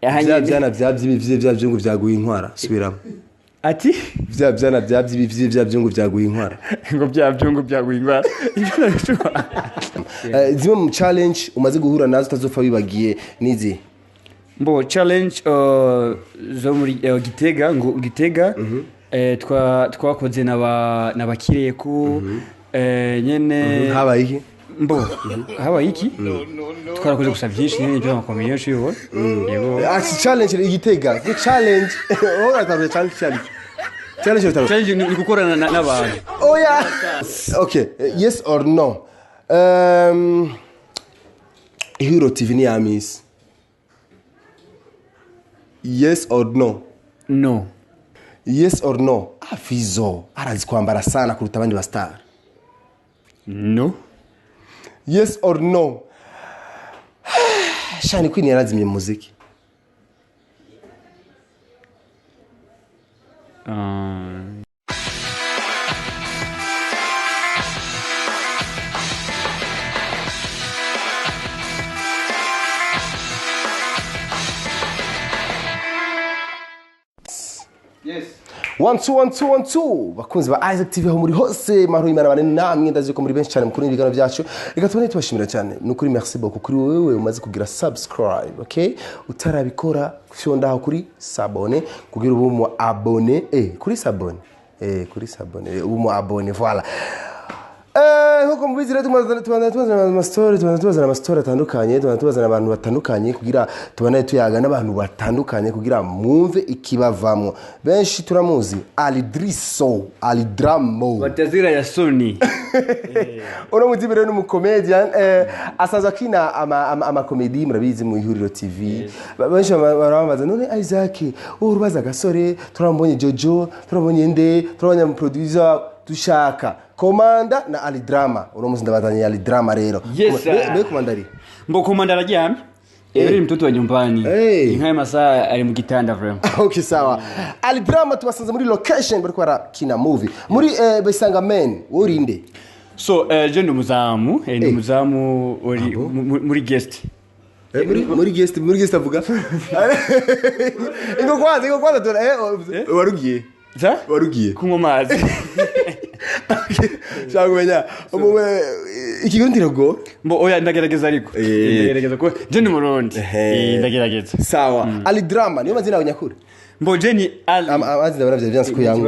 vya byana byabyibivize bya byungu byaguye inkwara subiramo ati vya byana byabyibivize bya byungu byaguye inkwara ngo bya byungu byaguye inkwara zimwe mu challenge umaze guhura nazo utazopfa bibagiye nizi mbo challenge zo muri Gitega ngo Gitega twakoze n'abakiriye ku nyene habaye iki mbo habaye iki twarakoze gusa byinshi nyene byo makomeye yoshibo yego challenge Gitega the challenge challenge ni gukorana n'abantu oh yeah okay yes or no Hero TV ni amis yes or no no yes or no Fizo arazi kwambara sana kuruta abandi ba star no yes or no Shani Queen yarazimye muziki yes 1 bakunzi ba Isaac TV aho muri hose mahoro imana bane namwe ndazi ko muri benshi cyane mukuru n'ibigano byacu reka tubone tubashimira cyane nukuri merci beaucoup kuri wewe umaze kugira subscribe okay utarabikora fyondaho kuri sabone kugira ubu mu abone kuri sabone kuri sabone ubu mu abone voilà nkuko mubizi rero tubazana amastori atandukanye tubazana abantu batandukanye kugira tubane tuyaga n'abantu batandukanye kugira mwumve ikibavamo benshi turamuzi Alidramo Batazira ya Sony uno muzibe rero n'umu comedian asaza kina ama comedy murabizi mu Ihuriro TV benshi barabaza none Isaac urubaza gasore turambonye Jojo turambonye nde turabonye producer dushaka komanda na Alidrama unomuzi ndabazanye Alidrama rero be komandari mbo komanda araryamye eri mtoto wa nyumbani inkaye masaa ari mu gitanda vraiment okay sawa Alidrama tubasanze muri location bari kwara kina movie muri Besanga Men urinde so je ndo muzamu muri guest muri guest avuga ingo kwanza tora warugiye kunywa amazi cyangwa ikigo ndirago mbo oya ndagerageza ariko ndagerageza ko je ni murundi ndagerageza sawa Alidrama niyo mazina y'abanyakuri mbo je ni Ali amazina baravye byanse ko yangu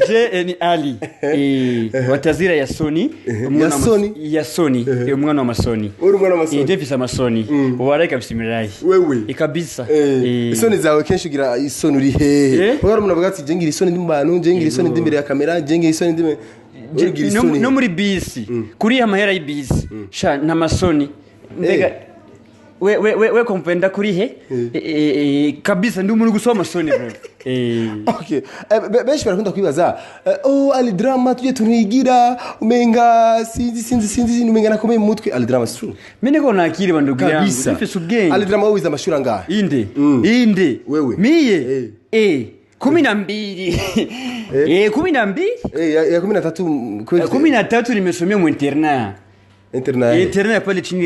je ni Ali Batazira ya Sony ya Sony umwana wa Masoni uri umwana wa Masoni Davis Amasoni ubareka bisimirayi wewe ikabisa isoni zawe kenshi ugira isoni uri hehe wari umuntu avuga ati je ngira isoni ndi mu bantu je ngira isoni ndi imbere ya kamera je ngira isoni ndi no muri bisi kuri amahera y'ibisi sha na Masoni mbega we kompenda kuri he kabisa ndi umuntu gusoma Masoni bro okay benshi barakunda kwibaza Alidrama tuje tunigira umenga sinzi umenga nakomeye mu mutwe Alidrama is true mene ko nakiri bandugira yangu ifise ubwenge Alidrama wiza amashuri angahe inde wewe miye 12 12 ya 13 nimesomea mu internat pale chini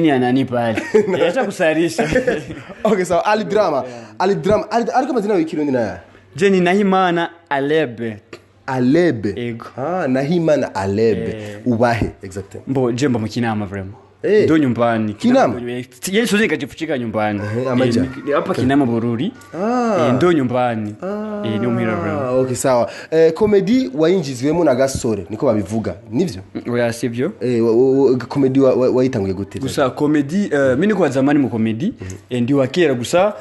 ya nani pale acha kusarisha okay so Alidrama ariko mazina y'ikirundi na Jenny Nahimana Alebe ego Nahimana Alebe ubahe exactly mbo jemba mu Kinama vraiment ndo nyumbani Kinama yeye soze kajifuchika nyumbani hapa Kinama Bururi ndo nyumbani ni umhira vraiment okay sawa comedy wayinjizwemo na gasore niko babivuga nivyo oya sivyo comedy wayitanguye gute gusa comedy mimi niko zamani mu comedy ndi wakera gusa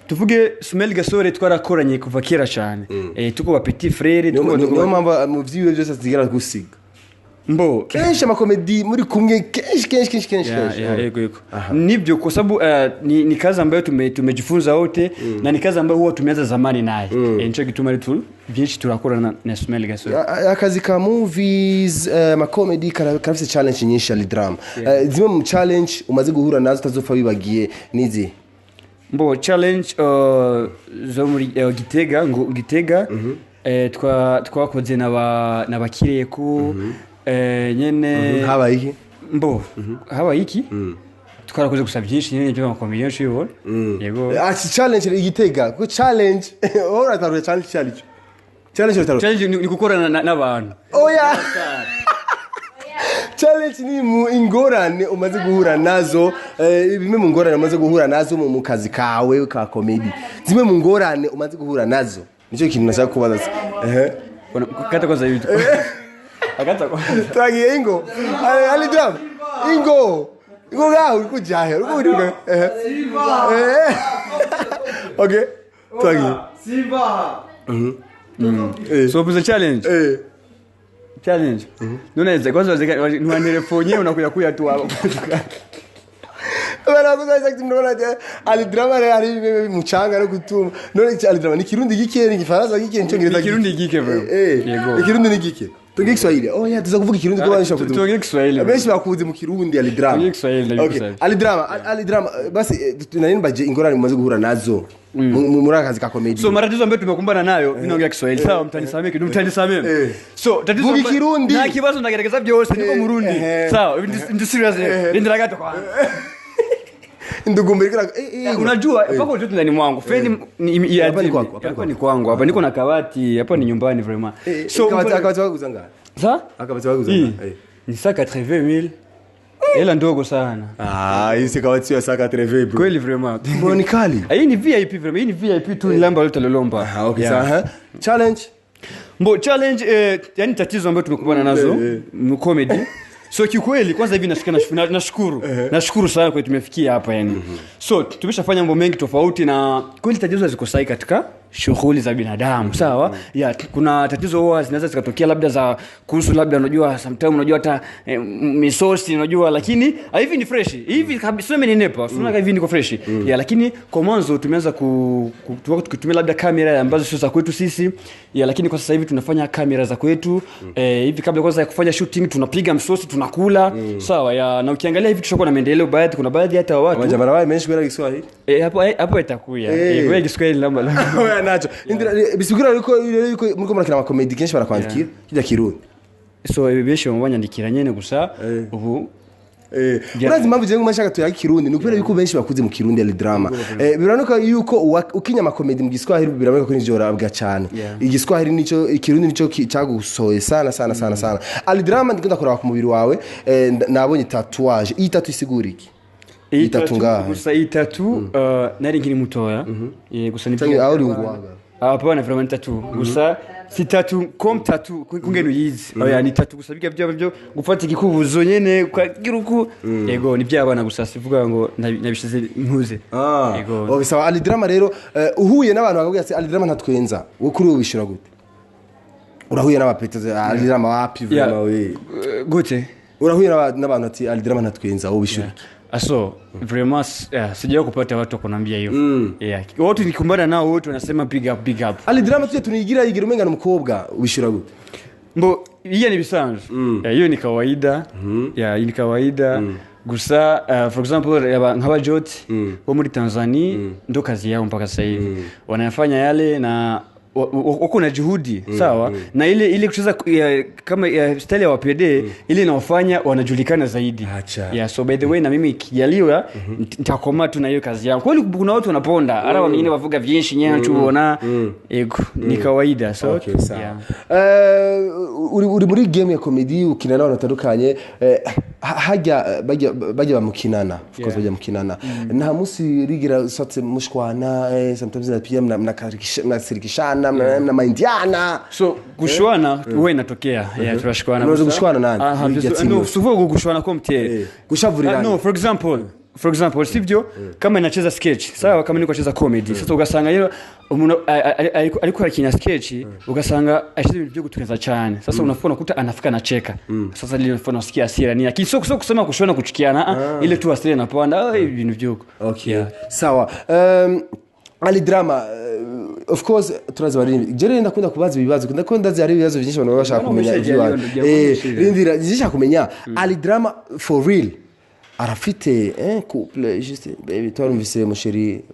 tuvuge Smell Gasore twarakoranye kuva kera cyane tuko ba petit frère tuko mamba mu vyiwe byose zigera gusiga mbo kenshi amakomedi muri kumwe kenshi yego nibyo kwa sababu ni kazi ambayo tumejifunza wote na ni kazi ambayo huwa tumeanza zamani naye nicho gituma tu byinshi turakora na Smell Gasore akazi ka movies amakomedi karafise challenge nyinshi Alidrama zimwe mu challenge umaze guhura nazo utazopfa bibagiye nizi mbo challenge zo muri Gitega ngo Gitega twakoze n'abakiriye ku nyene habaye iki mbo habaye iki twarakoze gusa byinshi nyine byo makomedi yo shibona yego challenge igitega ko challenge ora taruye challenge challenge ni gukorana n'abantu oya challenge ni mu ingorane umaze guhura nazo bimwe mu ngorane umaze guhura nazo mu kazi kawe ka comedy zimwe mu ngorane umaze guhura nazo nicyo kintu nashaka kubaza kata kwanza hivi akata twagiye ingo ali drum ingo gaho uri kujahe uri okay twagiye so for the challenge challenge nunaweza kwanza ni telefoni unakuya tu hapo bana tukaza kimnaona ali drama ari muchanga no gutuma none ali drama ni kirundi gike ni gifaransa gike ncyongereza kirundi gike bro yego kirundi ni gike tugiye Kiswahili oya tuza kuvuga kirundi ko banisha kuvuga tugiye Kiswahili benshi bakuze mu kirundi ali drama tugiye Kiswahili okay ali drama basi tunanini baje ingorane mumaze guhura nazo muri akazi ka comedy so matatizo ambayo tumekumbana nayo inaongea Kiswahili sawa mtanisamee kidogo mtanisamee so tatizo ni kirundi na kibazo ndagerageza byose niko murundi sawa ndi serious ndiraga kwa ndugumbirika unajua pako tu ndani mwangu friend ni hapa ni kwangu hapa niko na kabati hapa ni nyumbani vraiment so akabati wako kuzanga za akabati wako kuzanga ni 180,000 ela ndogo sana hii si kabati ya 180 bro kweli vraiment mbona kali hii ni VIP vraiment hii ni VIP tu nilamba lote lolomba okay sawa challenge yani tatizo ambayo tumekumbana nazo mu comedy so kikweli kwanza hivi nashukuru sana kwa tumefikia hapa yani so tumeshafanya mambo mengi tofauti na kweli tatizo zikosai katika shughuli za binadamu sawa kuna tatizo huwa zinaweza zikatokea labda za kuhusu labda unajua sometimes unajua hata misosi unajua lakini hivi ni fresh hivi kabisa nimenepa unaona hivi niko fresh lakini kwa mwanzo tumeanza kutumia labda kamera ambazo sio za kwetu sisi lakini kwa sasa hivi tunafanya kamera za kwetu hivi kabla kwanza ya kufanya shooting tunapiga msosi tunakula sawa na ukiangalia hivi tushakuwa na maendeleo baadhi kuna baadhi hata watu jamaa wao imeshikwa Kiswahili hapo itakuya wewe Kiswahili lamba nacho bisigura yuko muriko murakina comedy kenshi barakwandikira kijya kirundi so besho mubanyandikira nyene gusa ubu urazi mpamvu je ngumashaka to ya kirundi nukubera yuko benshi bakuze mu kirundi ali drama biranuka yuko ukinya ma comedy mu Giswahili biranuka ko nijora abwa cyane igiswahili nico ikirundi nico cyagusoye sana ali drama ndikunda kora ku mubiri wawe nabonye tatouage itatu isigura iki itatu ngaha gusa itatu nari nkiri mutoya gusa nibyo aho ringwaga hapana vraiment tatu gusa si tatu comme tatu kungeno yizi ni tatu gusa biga byo gufata igikubuzo nyene kwagiruku yego ni byabana gusa sivuga ngo nabishize nkuze yego bisawa ali drama rero uhuye n'abantu bakavuga ati ali drama ntatwenza wo kuri ubishira gute urahuye n'abapeteze ali drama wapi vraiment we gute urahuye n'abantu ati ali drama ntatwenza wo bishira aso vraiment sijao kupata watu kunambia hiyo watu nikumbana nao wote wanasema big up ali drama tuje tunigira umenga n'umukobwa ubishira gute mbo hiyo ni bisanzwe hiyo ni kawaida hii ni kawaida gusa for example nk'aba Joti bo muri Tanzania ndo kazi yao mpaka sasa hivi wanafanya yale na wako na juhudi sawa na ile kucheza kama style ya WPD ile inaofanya wanajulikana zaidi so by the way na mimi kijaliwa nitakoma tu na hiyo kazi yangu kweli kuna watu wanaponda hata wengine wavuga vyinshi nyenye tuona ni kawaida so okay, uri muri game ya comedy ukina na wanatandukanye hajya bajya bamukinana of course bajya mukinana nta musi rigira satse mushwana sometimes na PM na sirikishana na maindiana so gushwana wewe inatokea tunashikwana unaweza gushwana nani no suvuga gushwana kwa mtie gushavurira no for example sivyo kama inacheza sketch sawa kama niko nacheza comedy sasa ugasanga yeye alikuwa akinya sketch ugasanga ashize ibintu byo gutukiza cyane sasa unafona kuta anafika na cheka sasa ile unafona usikia hasira ni lakini sio kusema kushona kuchukiana ile tu hasira inapanda ibintu byo okay sawa ali drama of course turazibari jere ndakunda kubaza ibibazo ndakunda zari ibibazo byinshi abantu bashaka kumenya ibyo rindira zishaka kumenya ali drama for real arafite couple juste baby twarumvise musheri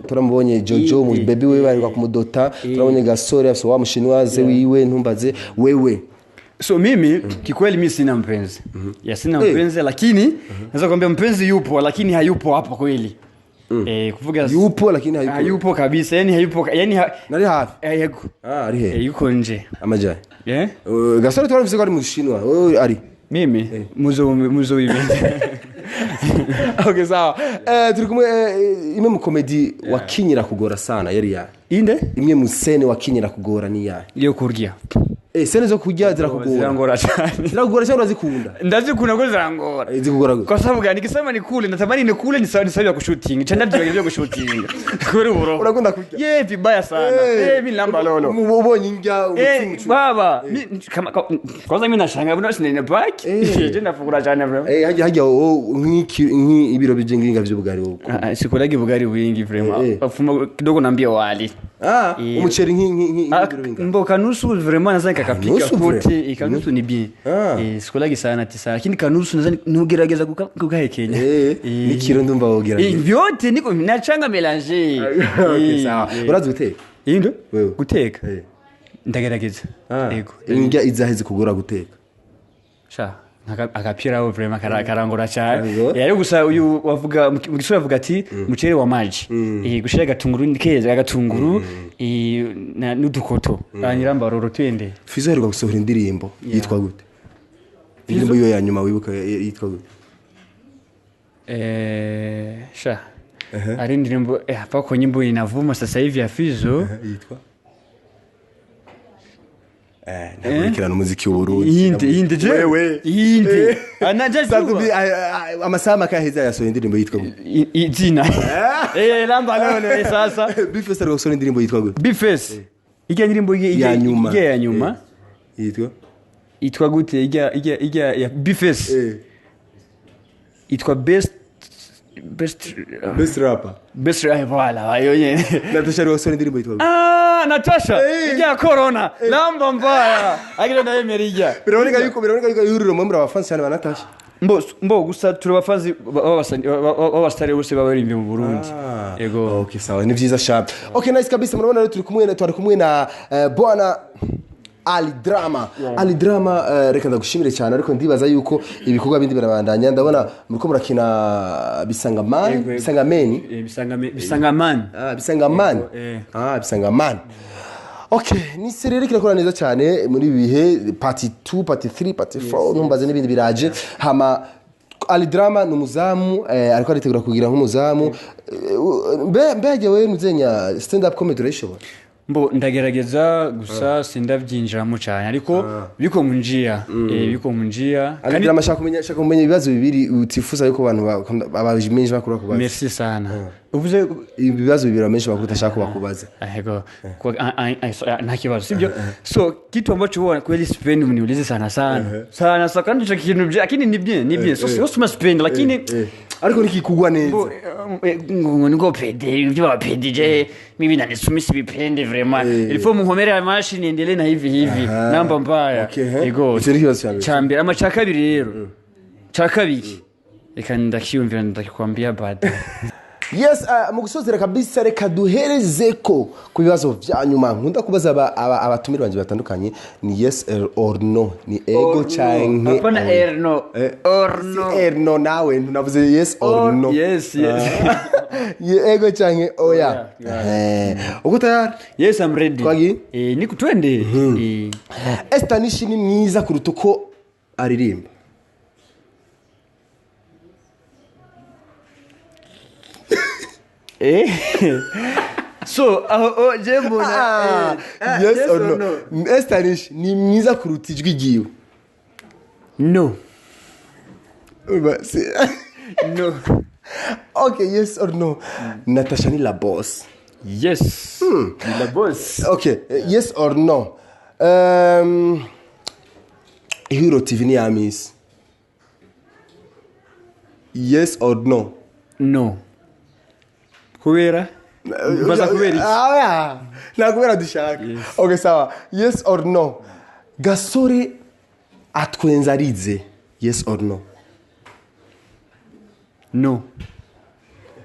turamubonye Jojo mu baby we bari kumudota turabonye gasore afso wa mushinwaze wiwe ntumbaze wewe So mimi kikweli mimi sina mpenzi. Ya sina mpenzi lakini naweza kuambia mpenzi yupo lakini hayupo hapo kweli. Kuvuga yupo lakini hayupo. Hayupo kabisa. Yani hayupo nari hafi. Yuko. Ari he. Yuko nje. Amajaye. Gasore twari ko ari mu Shinwa. Ari. Mimi muzo ibende. Okay sawa. Turi kumwe imwe mu comedy wakinyira kugora sana yari ya. Inde? Imwe mu scene wakinyira kugora ni ya. Iyo kurya. Scene zo kurya zirakugora. Zirangora cyane. Ziragora cyane urazikunda. Ndazikunda ko zirangora. Zikugora. Kwa sababu gani nikisema ni kule natamani ni kule ni sawa ya kushooting. Chanda byo kushooting. Kweli bro. Urakunda kurya? Vibaya sana. Mimi lamba lolo. Ubonye ingia umutima. Baba, kama kwanza mimi nashanga bino sinene back. Je nafukura cyane bro. Hajya nk'iki ibiro bijenga by'ubugari wowe. Sikuragi bugari wingi vraiment. Bafuma kidogo naambia wali. Umuceri nk'ibiro binga. Mboka nusu vraiment nazanga kapika kote ikanusu ni bien. Sikuragi sana tisa lakini kanusu nazani nugerageza kugahekenya. Ni kiro ndumva wogerageza. Vyote niko nachanga mélanger. Okay sawa. Urazi guteka? Indo? Guteka. Ndagerageza. Yego. Ingia izaheze kugura guteka. Sha akapira aho vraiment karangora cyane. Yari gusa uyu wavuga mu gisura avuga ati mucere wa maji. Gushira gatunguru ndikeza gatunguru na nudukoto. Anyiramba roro twende. Fizo heruka gusohora indirimbo yitwa gute? Indirimbo yo ya nyuma wibuka yitwa gute? Sha. Ari indirimbo hapa kwa nyimbo inavuma sasa hivi ya Fizo yitwa nakurikirana umuziki w'Uburundi. Inde je wewe. Inde. Anajaje amasama kaheza yasohoye indirimbo yitwa izina. Lamba lolo sasa. Bifes ari gusohora indirimbo yitwa gute? Bifes. Ijya indirimbo ya nyuma. Yitwa gute ijya Bifes. Yitwa best rapper. Best rapper wala wayoye. Natasha Rosoni ndirimbo yitwa. Natasha. Ijya corona. Lamba mbaya. Agire na Emerija. Biraboneka yuko yuriro mu abafansi cyane ba Natasha. Mbo gusa turabafanzi babastari bose babarimbe mu Burundi. Yego. Okay sawa ni vyiza sharp. Okay nice kabisa murabona rero twari kumwe na bwana Ali Drama reka ndagushimire cyane ariko ndibaza yuko ibikorwa bindi birabandanya ndabona muriko murakina Bisangaman. Okay ni serere kirakora neza cyane muri bihe part 2 part 3 part 4 numbaze n'ibindi biraje hama Ali Drama numuzamu ariko aritegura kugira nk'umuzamu mbege wewe muzenya stand up comedy urayishobora? Mbo ndagerageza gusa sindavyinjiramo cyane ariko biko munjia kandi amashaka kumenya ibibazo bibiri utifuza yuko abantu abajimenje bakura kubaza. Merci sana. Uvuze ibibazo bibiri amenshi bakuta shaka bakubaza. Yego na kibazo sibyo. So kitu ambacho huwa kweli sipendi mniulize sana kandi hicho kintu lakini ni bien so sima sipendi lakini ariko nikikugwa neza ngo pede ibyo bapedije mimi na nisumisi bipende vraiment il faut muhomera machine endele na hivi namba mbaya yego cyambira amacakabiri rero cakabiri reka ndakiyumvira ndakikwambia bad. Yes, mu gusozera kabisa reka duherezeko ku bibazo vya nyuma nkunda kubaza abatumira banje batandukanye ni yes or no ni ego canke apana or no nawe navuze yes or no. Yes ego canke oya uko tayari? Yes I'm ready. Kwagi niko twende. Estanish ni mwiza kuruta uko aririmba. So jembo yes or no? Estanish ni mwiza kuruta ijwi giwe. No. No. Okay, yes or no? Natasha ni la boss. Yes. La boss. Okay, yes or no? Hero TV ni Amis. Yes or no? No. Kubera? Baza kubera iki? Na kubera dushaka. Okay, sawa. Yes or no? Gasore atwenza rize. Yes or no? No.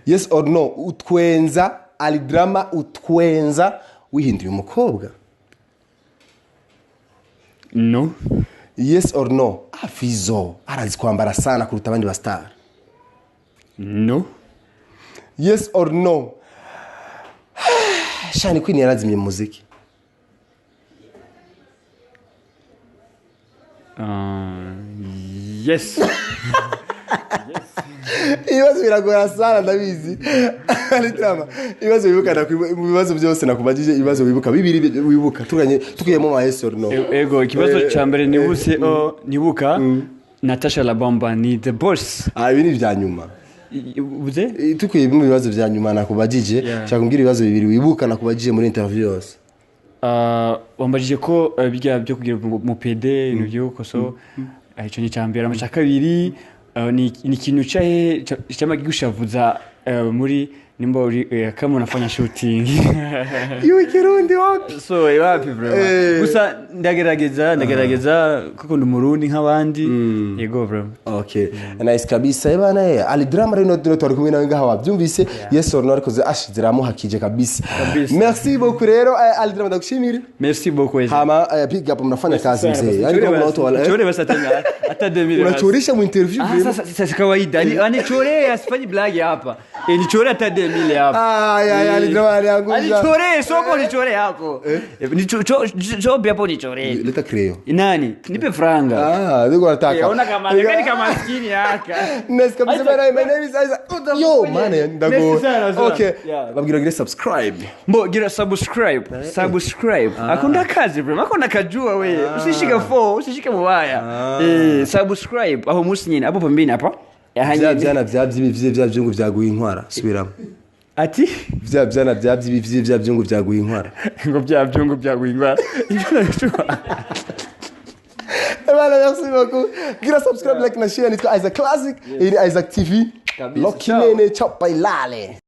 Yes or no? Utwenza Ali Drama utwenza wihinduye umukobwa. No. yes or no? Fizo arazi kwambara sana kuruta abandi ba star. No. Yes or no? Shani Queen yarazimye muziki. Yes. Ibibazo biragora sana ndabizi. Ari drama. Ibibazo wibuka ibibazo byose nakubajije ibibazo wibuka bibiri wibuka tukiyemo ma yes or no. Ego ikibazo ca mbere nibuse nibuka Natasha Labamba ni the boss. Ibi ni vya nyuma. Uze? Tukuye mu bibazo vya nyuma nakubajije cyangwa ngira ibibazo bibiri wibuka nakubajije muri interview yose. Wambajije ko bijya byo kugira mu PD ibintu byuko so ico ni cyambere amacha kabiri ni kintu cyahe cyamagigushavuza muri nimba uri kama unafanya shooting Iwe Kirundi wapi so wapi bro gusa ndagerageza kuko ndi murundi nk'abandi yego bro okay nice kabisa bana ali drama reno twari kumwe nawe ngaha wabyumvise yes or no ariko ashiziramo hakije kabisa merci beaucoup rero ali drama ndagushimira merci beaucoup hama big up mnafanya kazi mzee yani kama watu wala chore basi hata 2000 unachoresha mu interview sasa kawaida ani chore asifanyi blague hapa ni chore hata 2000 hapa ya ali drama aliangusha ali chore soko ni chore hapo ni cho hapo ni chore leta creo nani nipe franga ndio nataka ona kama gani kama maskini haka nice kabisa bana my name is Isaac yo man ndago okay babwira gire subscribe mbo gira subscribe akunda kazi bro akunda kajua wewe usishike mubaya subscribe aho musi nyine apo pembeni hapa byana by'ibyo byaguye inkwara subiramo ati byana by'ibyo byaguye inkwara ngo by'abyungu byaguye inkwara Voilà, merci beaucoup. Gira subscribe, like na share, nitwa Isaac Classic, Isaac TV. Lokinene chop by lale.